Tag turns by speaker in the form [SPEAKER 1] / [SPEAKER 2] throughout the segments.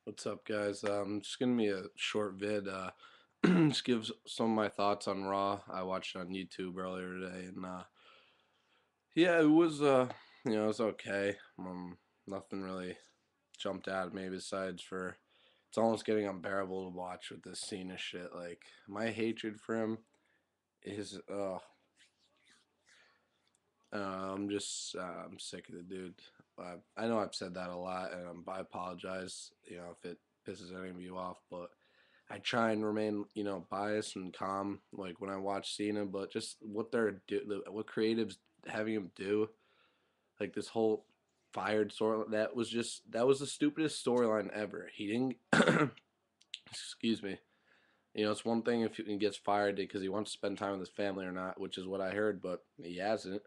[SPEAKER 1] What's up, guys? Just gonna be a short vid. Just give some of my thoughts on Raw. I watched it on YouTube earlier today, and yeah, it was it was okay. Nothing really jumped out at me besides for it's almost getting unbearable to watch with this Cena shit. Like my hatred for him is I'm sick of the dude. I know I've said that a lot, and I apologize. If it pisses any of you off, but I try and remain, biased and calm, like when I watch Cena. But just what creatives having him do, like this whole fired story, that was the stupidest storyline ever. He didn't, excuse me. It's one thing if he gets fired because he wants to spend time with his family or not, which is what I heard, but he hasn't.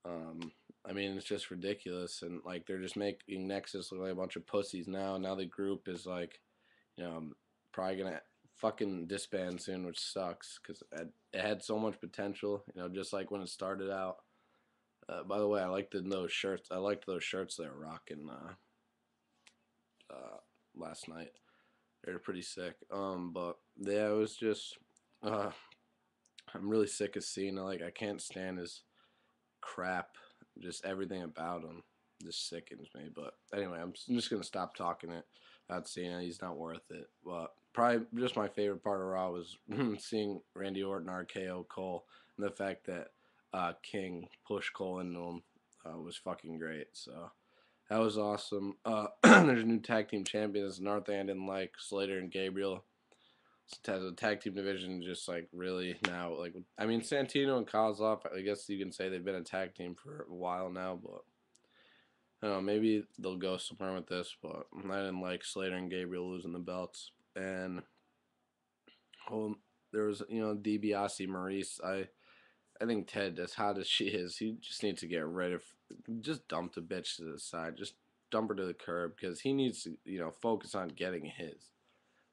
[SPEAKER 1] Um, I mean, it's just ridiculous, and like they're just making Nexus look like a bunch of pussies now. Now the group is like, probably gonna fucking disband soon, which sucks because it had so much potential. Just like when it started out. By the way, I liked those shirts. I liked those shirts they were rocking uh, last night. They're pretty sick. But yeah, it was just. Uh, I'm really sick of Cena. Like I can't stand his crap. Just everything about him just sickens me. But anyway, I'm just gonna stop talking it about Cena. He's not worth it. But probably just my favorite part of Raw was seeing Randy Orton RKO Cole, and the fact that King pushed Cole into him was fucking great. So that was awesome. There's a new tag team champions. Another thing I didn't like, Slater and Gabriel. As a tag team division, just like really now, like I mean, Santino and Kozlov, I guess you can say they've been a tag team for a while now, but I don't know, maybe they'll go somewhere with this. But I didn't like Slater and Gabriel losing the belts, and well, there was DiBiase Maurice. I think Ted, as hot as she is, he just needs to get rid of, just dump the bitch to the side, just dump her to the curb because he needs to focus on getting his.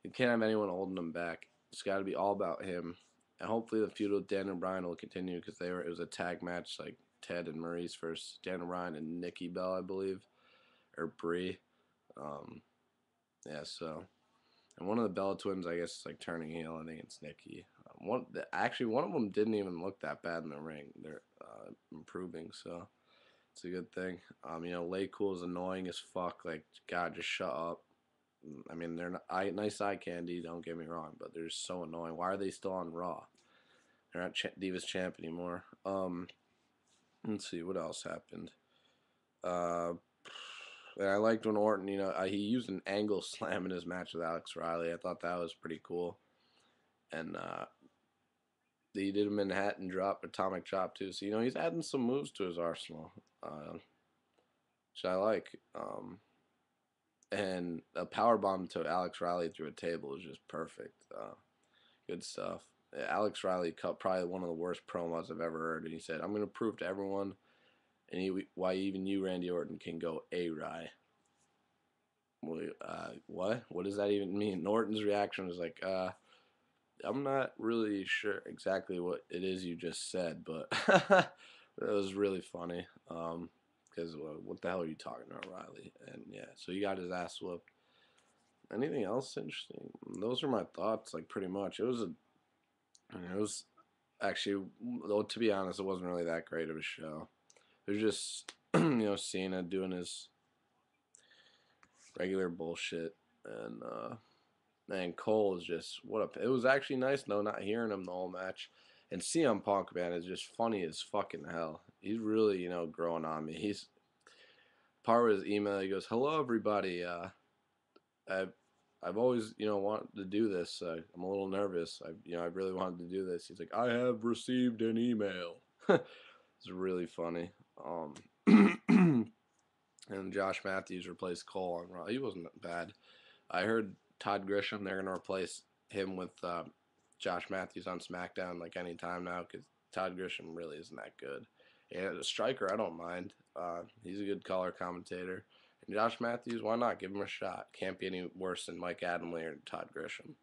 [SPEAKER 1] You can't have anyone holding him back. It's got to be all about him. And hopefully the feud with Dan and Bryan will continue because it was a tag match like Ted and Maurice versus Dan and Bryan and Nikki Bell, I believe, or Brie. Um, yeah, so and one of the Bella twins, I guess, is like turning heel. I think it's Nikki. Actually, one of them didn't even look that bad in the ring. They're improving, so it's a good thing. Lay Cool is annoying as fuck. Like, God, just shut up. I mean, they're nice eye candy. Don't get me wrong, but they're so annoying. Why are they still on Raw? They're not Divas Champ anymore. Let's see what else happened. Uh, and I liked when Orton, he used an angle slam in his match with Alex Riley. I thought that was pretty cool. And he did a Manhattan drop, atomic chop too. So he's adding some moves to his arsenal, which I like. And a power bomb to Alex Riley through a table is just perfect. Good stuff. Alex Riley cut probably one of the worst promos I've ever heard, and he said, "I'm going to prove to everyone, why even you, Randy Orton, can go a Rye." What? What does that even mean? Orton's reaction was like, I'm not really sure exactly what it is you just said, but it was really funny. Because what the hell are you talking about, Riley? And yeah, so he got his ass whooped. Anything else interesting? Those are my thoughts. Like pretty much, it was actually, though, to be honest, it wasn't really that great of a show. It was just Cena doing his regular bullshit, and man, Cole is just what a. It was actually nice though not hearing him the whole match. And CM Punk, man, is just funny as fucking hell. He's really growing on me. He's part of his email. He goes, "Hello everybody. I've I've always wanted to do this. I'm a little nervous. I really wanted to do this." He's like, "I have received an email." It's really funny. And Josh Matthews replaced Cole on Raw. He wasn't bad. I heard Todd Grisham, they're going to replace him with Josh Matthews on SmackDown like any time now because Todd Grisham really isn't that good. And Striker, I don't mind. He's a good color commentator. And Josh Matthews, why not? Give him a shot. Can't be any worse than Mike Adamle or Todd Grisham.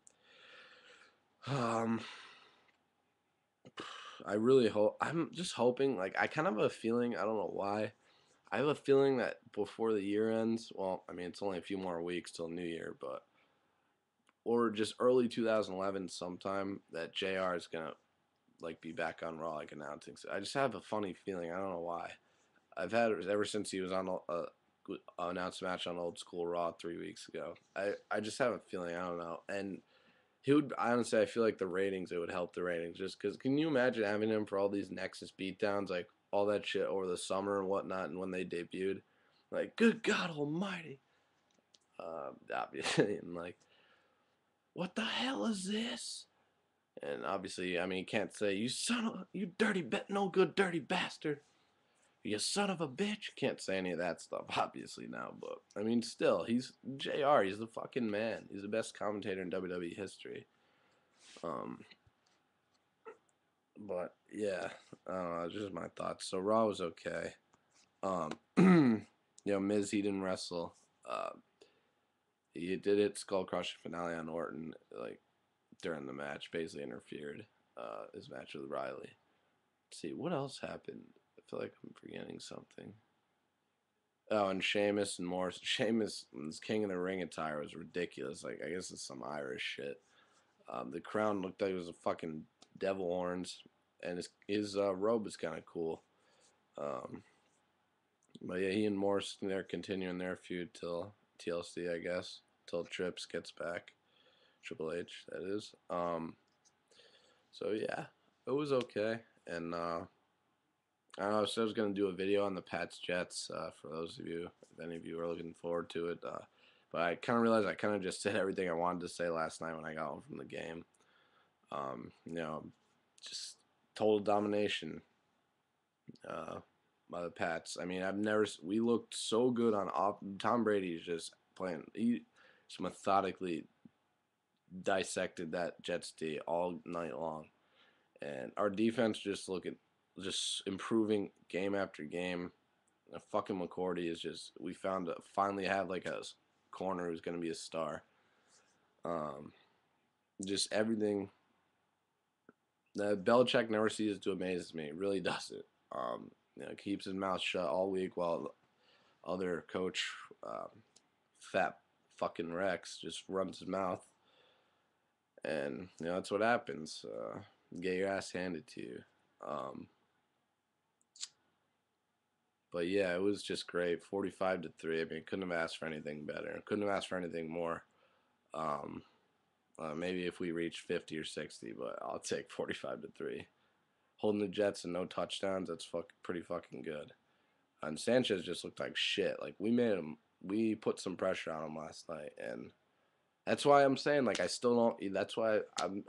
[SPEAKER 1] Um, I really hope. I'm just hoping. Like, I kind of have a feeling. I don't know why. I have a feeling that before the year ends, well, I mean, it's only a few more weeks till New Year, but or just early 2011 sometime that JR is gonna like be back on Raw like announcing. So I just have a funny feeling. I don't know why. I've had it ever since he was on a announced match on Old School Raw 3 weeks ago. I just have a feeling. I don't know. And he would honestly. I feel like the ratings. It would help the ratings just because. Can you imagine having him for all these Nexus beatdowns, like all that shit over the summer and whatnot, and when they debuted, like good God Almighty. Obviously, and like, what the hell is this? And obviously, I mean, you can't say you dirty no good dirty bastard, you son of a bitch. Can't say any of that stuff, obviously now. But I mean, still, he's JR. He's the fucking man. He's the best commentator in WWE history. Um, but yeah, just my thoughts. So Raw was okay. Miz he didn't wrestle. He did it skull crushing finale on Orton. Like during the match, basically interfered. His match with Riley. Let's see what else happened. I feel like I'm forgetting something. Oh, and Sheamus and Morris. Sheamus, his King of the Ring attire was ridiculous. Like I guess it's some Irish shit. The crown looked like it was a fucking devil horns, and his robe is kind of cool. Um, but yeah, he and Morris they're continuing their feud till TLC, I guess, till Trips gets back. Triple H, that is. So yeah, it was okay, and I don't know. I said I was gonna do a video on the Pats Jets for those of you, if any of you are looking forward to it. But I kind of realized I kind of just said everything I wanted to say last night when I got home from the game. Just total domination by the Pats. I mean, we looked so good on off. Tom Brady's just playing. He just methodically dissected that Jets D all night long, and our defense just improving game after game. Fucking McCourty is just we finally have like a corner who's gonna be a star. Um, just everything that Belichick never ceases to amaze me. It really does it. Keeps his mouth shut all week while other coach, fat fucking Rex, just runs his mouth, and that's what happens. Get your ass handed to you. Um, but yeah, it was just great. 45-3. I mean, couldn't have asked for anything better. Couldn't have asked for anything more. Um, maybe if we reach 50 or 60, but I'll take 45-3. Holding the Jets and no touchdowns, that's pretty fucking good. And Sanchez just looked like shit. Like we put some pressure on him last night, and that's why I'm saying like I still don't. That's why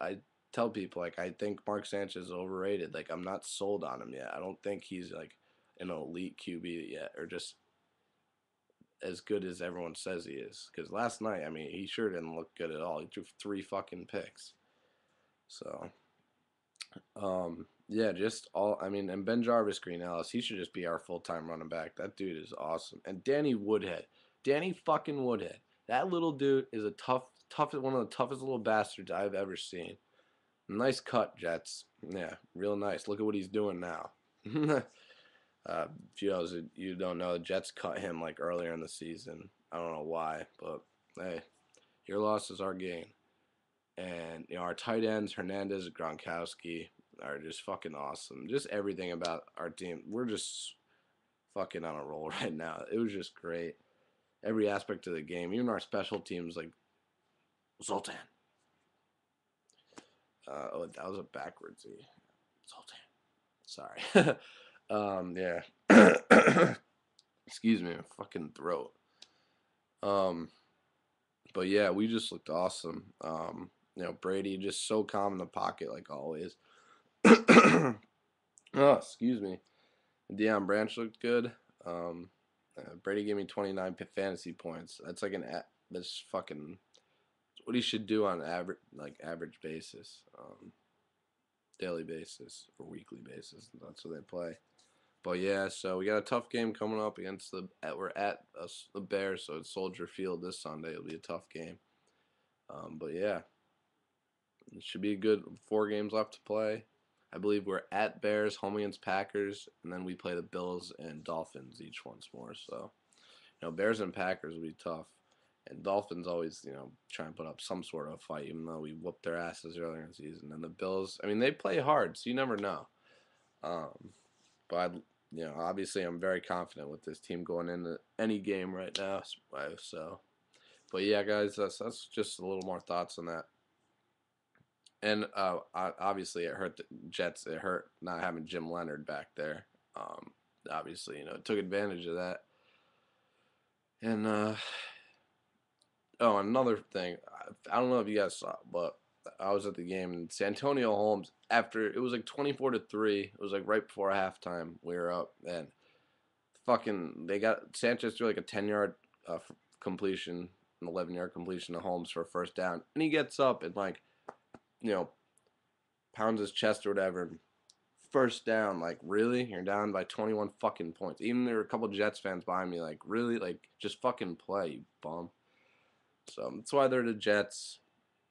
[SPEAKER 1] I tell people like I think Mark Sanchez is overrated. Like I'm not sold on him yet. I don't think he's like an elite QB yet, or just as good as everyone says he is. Because last night, I mean, he sure didn't look good at all. He threw 3 fucking picks. So, yeah, just all. I mean, and Ben Jarvis, Green Ellis, he should just be our full time running back. That dude is awesome. And Danny Woodhead, Danny fucking Woodhead. That little dude is a one of the toughest little bastards I've ever seen. Nice cut, Jets. Yeah, real nice. Look at what he's doing now. If you don't know, the Jets cut him like earlier in the season. I don't know why, but hey, your loss is our gain. And our tight ends, Hernandez, Gronkowski, are just fucking awesome. Just everything about our team, we're just fucking on a roll right now. It was just great. Every aspect of the game, even our special teams, like Zoltan. Oh, that was a backwards E. Zoltan. Sorry. Yeah. Excuse me, fucking throat. But yeah, we just looked awesome. Brady just so calm in the pocket like always. Oh, excuse me. Deion Branch looked good. Brady gave me 29 fantasy points. That's like that's fucking what he should do on average basis, daily basis or weekly basis. That's what they play. But yeah, so we got a tough game coming up against we're at the Bears, so it's Soldier Field this Sunday. It'll be a tough game. But yeah, it should be good. 4 games left to play. I believe we're at Bears, home against Packers, and then we play the Bills and Dolphins each once more. So, Bears and Packers will be tough. And Dolphins always, try and put up some sort of fight, even though we whooped their asses earlier in the season. And the Bills, I mean, they play hard, so you never know. But obviously, I'm very confident with this team going into any game right now. So, but yeah, guys, that's just a little more thoughts on that. And obviously, it hurt the Jets. It hurt not having Jim Leonard back there. Obviously, it took advantage of that. And another thing, I don't know if you guys saw, but I was at the game and Santonio Holmes. After it was like 24-3, it was like right before halftime. We were up and they got Sanchez threw like a 10-yard completion, an 11-yard completion to Holmes for a first down, and he gets up and pounds his chest or whatever. First down, like really? You're down by 21 fucking points. Even there were a couple Jets fans behind me, like really, like just fucking play, you bum. So that's why they're the Jets,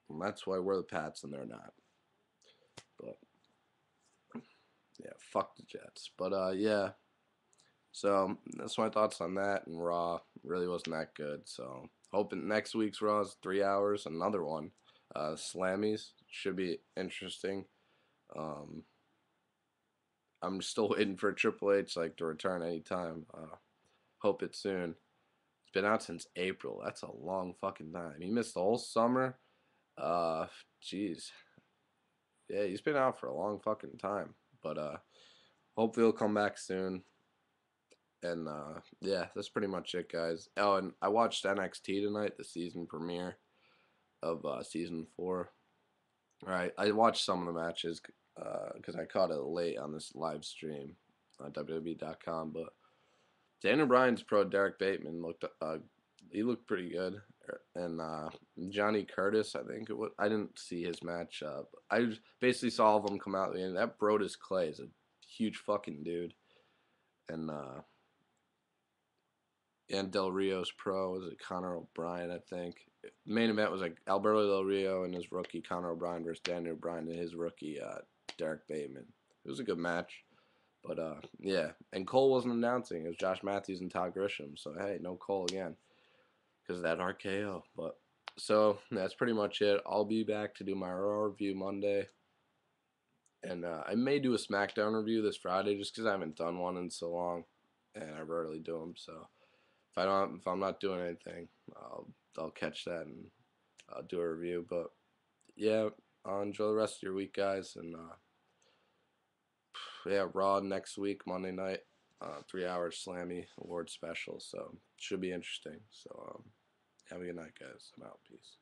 [SPEAKER 1] and that's why we're the Pats and they're not. But yeah, fuck the Jets. But yeah. So that's my thoughts on that. And Raw really wasn't that good. So hoping next week's Raw is 3 hours. Another one, Slammies should be interesting. I'm still waiting for Triple H to return anytime. Hope it soon. It's been out since April. That's a long fucking time. He missed the whole summer. Jeez. Yeah, he's been out for a long fucking time. But hopefully he'll come back soon. And yeah, that's pretty much it, guys. Oh, and I watched NXT tonight, the season premiere of season 4. All right, I watched some of the matches because I caught it late on this live stream on WWE.com. But Daniel Bryan's pro Derek Bateman he looked pretty good, and Johnny Curtis, I think I didn't see his match. I basically saw all of them come out, and that Brodus Clay is a huge fucking dude, and Del Rio's pro was it Conor O'Brien, I think. The main event was like Alberto Del Rio and his rookie Conor O'Brien versus Daniel Bryan and his rookie Derek Bateman. It was a good match. But yeah, and Cole wasn't announcing. It was Josh Matthews and Todd Grisham. So hey, no Cole again because of that RKO. But so that's pretty much it. I'll be back to do my Raw review Monday, and I may do a SmackDown review this Friday just because I haven't done one in so long, and I rarely do them. So if I'm not doing anything, I'll catch that and I'll do a review. But yeah, enjoy the rest of your week, guys, and yeah, Raw next week, Monday night, 3 hour Slammy award special. So should be interesting. So have a good night, guys. I'm out. Peace.